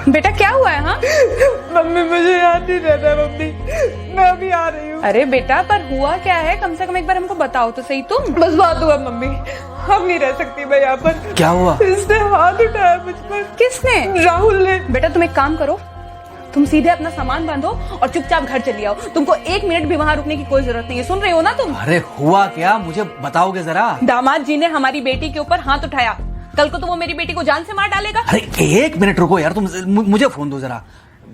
बेटा क्या हुआ है? हाँ मम्मी मुझे याद नहीं रहता मम्मी, मैं अभी आ रही हूँ। अरे बेटा पर हुआ क्या है, कम से कम एक बार हमको बताओ तो सही तुम। बस बात हुआ मम्मी, अब नहीं रह सकती मैं यहाँ पर। क्या हुआ? इसने हाथ उठाया मुझ पर। किसने? राहुल ने। बेटा तुम एक काम करो, तुम सीधे अपना सामान बांधो और चुपचाप घर चली आओ। तुमको 1 मिनट भी वहाँ रुकने की कोई जरूरत नहीं है, सुन रहे हो ना तुम? अरे हुआ क्या, मुझे बताओगे जरा। दामाद जी ने हमारी बेटी के ऊपर हाथ उठाया, कल को तो वो मेरी बेटी को जान से मार डालेगा। अरे 1 मिनट रुको यार, तुम मुझे फोन दो जरा।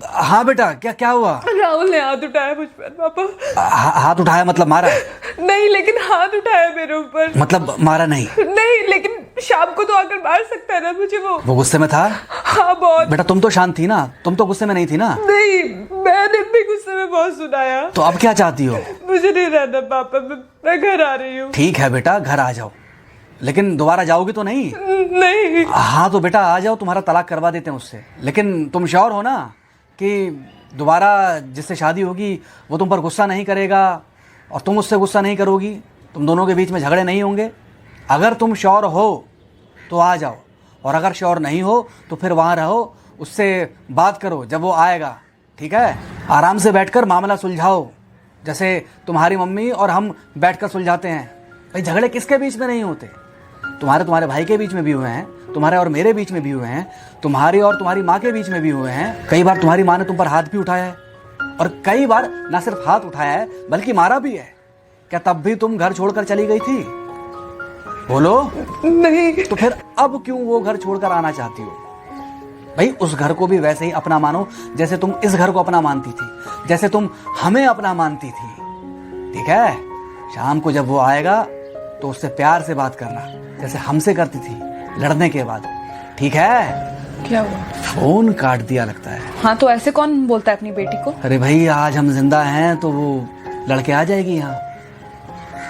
हाँ बेटा, क्या हुआ? राहुल ने हाथ उठाया मुझ पर पापा। हाथ उठाया मतलब मारा? नहीं लेकिन हाथ उठाया मेरे ऊपर। मतलब मारा नहीं? नहीं लेकिन शाम को तो आकर मार सकता है ना मुझे वो गुस्से में था? हाँ बहुत। बेटा तुम तो शांत थी ना, तुम तो गुस्से में नहीं थी ना? नहीं मैंने भी गुस्से में बहुत सुनाया। तो अब क्या चाहती हो? मुझे नहीं रहना पापा, मैं घर आ रही हूँ। ठीक है बेटा, घर आ जाओ, लेकिन दोबारा जाओगी तो नहीं? नहीं। हाँ तो बेटा आ जाओ, तुम्हारा तलाक करवा देते हैं उससे। लेकिन तुम श्योर हो ना कि दोबारा जिससे शादी होगी वो तुम पर गुस्सा नहीं करेगा और तुम उससे गुस्सा नहीं करोगी, तुम दोनों के बीच में झगड़े नहीं होंगे? अगर तुम श्योर हो तो आ जाओ, और अगर श्योर नहीं हो तो फिर वहाँ रहो, उससे बात करो जब वो आएगा, ठीक है? आराम से बैठकर मामला सुलझाओ, जैसे तुम्हारी मम्मी और हम बैठकर सुलझाते हैं। भाई झगड़े किसके बीच में नहीं होते? तुम्हारे भाई के बीच में भी हुए हैं, तुम्हारे और मेरे बीच में भी हुए हैं, तुम्हारी और तुम्हारी माँ के बीच में भी हुए हैं। कई बार तुम्हारी माँ ने तुम पर हाथ भी उठाया है, और कई बार ना सिर्फ हाथ उठाया है बल्कि मारा भी है। क्या तब भी तुम घर छोड़कर चली गई थी? बोलो। नहीं। तो फिर अब क्यों वो घर छोड़कर आना चाहती हो? भाई उस घर को भी वैसे ही अपना मानो जैसे तुम इस घर को अपना मानती थी, जैसे तुम हमें अपना मानती थी, ठीक है? शाम को जब वो आएगा तो उससे प्यार से बात करना, जैसे हमसे करती थी लड़ने के बाद, ठीक है? क्या हुआ? फोन काट दिया लगता है। हाँ तो ऐसे कौन बोलता है अपनी बेटी को? अरे भाई आज हम जिंदा हैं तो वो लड़के आ जाएगी यहाँ,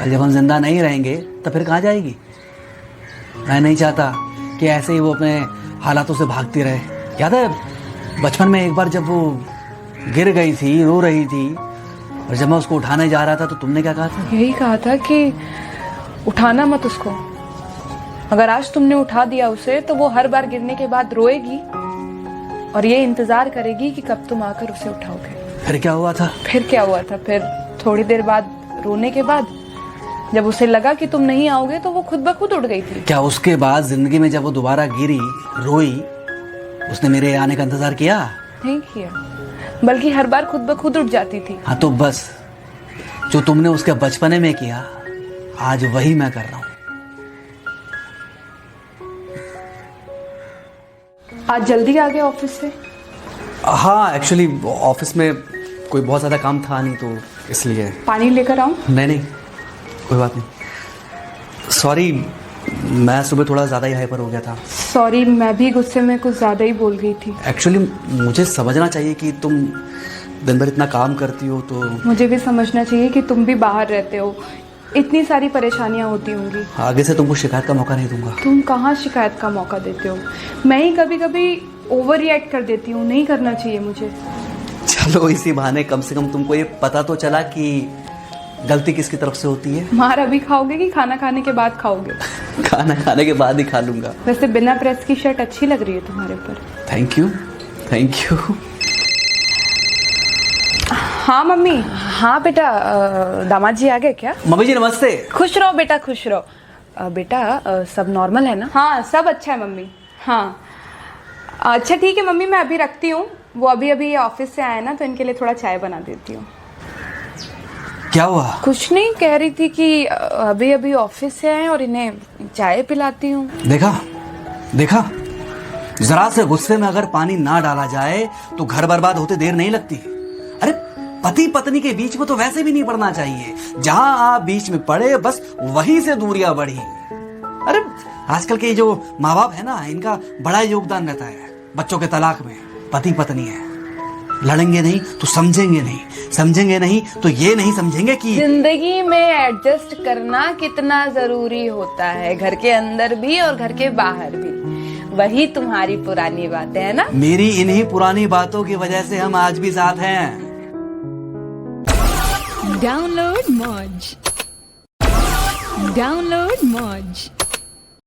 कल जब हम जिंदा नहीं रहेंगे तो फिर कहाँ जाएगी? मैं नहीं चाहता कि ऐसे ही वो अपने हालातों से भागती रहे। याद है बचपन में एक बार जब वो गिर गई थी, रो रही थी, और जब मैं उसको उठाने जा रहा था तो तुमने क्या कहा था? यही कहा था कि उठाना मत उसको। अगर आज तुमने उठा दिया उसे तो वो हर बार गिरने के बाद रोएगी और ये इंतजार करेगी कि कब तुम आकर उसे उठाओगे। फिर क्या हुआ था? फिर क्या हुआ था? फिर थोड़ी देर बाद रोने के बाद जब उसे लगा कि तुम नहीं आओगे तो वो खुद ब खुद उठ गई थी। क्या उसके बाद जिंदगी में जब वो दोबारा गिरी, रोई, उसने मेरे आने का इंतजार किया? नहीं किया, बल्कि हर बार खुद ब खुद उठ जाती थी। हाँ तो बस जो तुमने उसके बचपने में किया आज वही मैं कर रहा हूँ। आज जल्दी आ गए ऑफिस से? हाँ एक्चुअली ऑफिस में कोई बहुत ज़्यादा काम था नहीं तो इसलिए। पानी लेकर आऊं? नहीं कोई बात नहीं, सॉरी मैं सुबह थोड़ा ज़्यादा ही हाइपर हो गया था। सॉरी मैं भी गुस्से में कुछ ज़्यादा ही बोल गई थी। एक्चुअली मुझे समझना चाहिए कि तुम दिन भर इतना काम करती हो तो मुझे भी समझना चाहिए कि तुम भी बाहर रहते हो, इतनी सारी परेशानियां होती होंगी। आगे से तुमको शिकायत का मौका नहीं दूंगा। तुम कहाँ शिकायत का मौका देते हो? मैं ही कभी कभी ओवर रिएक्ट कर देती हूँ, नहीं करना चाहिए मुझे। चलो इसी बहाने कम से कम तुमको ये पता तो चला कि गलती किसकी तरफ से होती है। मार अभी खाओगे कि खाना खाने के बाद खाओगे? खाना खाने के बाद ही खा लूंगा। वैसे बिना प्रेस की शर्ट अच्छी लग रही है तुम्हारे ऊपर। Thank you. हाँ मम्मी। हाँ बेटा, दामाद जी आ गए क्या? मम्मी जी नमस्ते। खुश रहो बेटा, खुश रहो। बेटा सब नॉर्मल है ना? हाँ सब अच्छा है मम्मी। हाँ अच्छा ठीक है मम्मी, मैं अभी रखती हूँ। वो अभी ऑफिस से आए ना तो इनके लिए थोड़ा चाय बना देती हूँ। क्या हुआ? कुछ नहीं, कह रही थी कि अभी ऑफिस से आए और इन्हें चाय पिलाती हूँ। देखा जरा से गुस्से में अगर पानी ना डाला जाए तो घर बर्बाद होते देर नहीं लगती। अरे पति पत्नी के बीच में तो वैसे भी नहीं पड़ना चाहिए, जहां आप बीच में पड़े बस वहीं से दूरियां बढ़ी। अरे आजकल के जो माँ बाप है ना, इनका बड़ा योगदान रहता है बच्चों के तलाक में। पति पत्नी है, लड़ेंगे नहीं तो समझेंगे नहीं, समझेंगे नहीं तो ये नहीं समझेंगे कि जिंदगी में एडजस्ट करना कितना जरूरी होता है, घर के अंदर भी और घर के बाहर भी। वही तुम्हारी पुरानी बातें है ना? मेरी इन्हीं पुरानी बातों की वजह से हम आज भी साथ हैं। डाउनलोड मौज।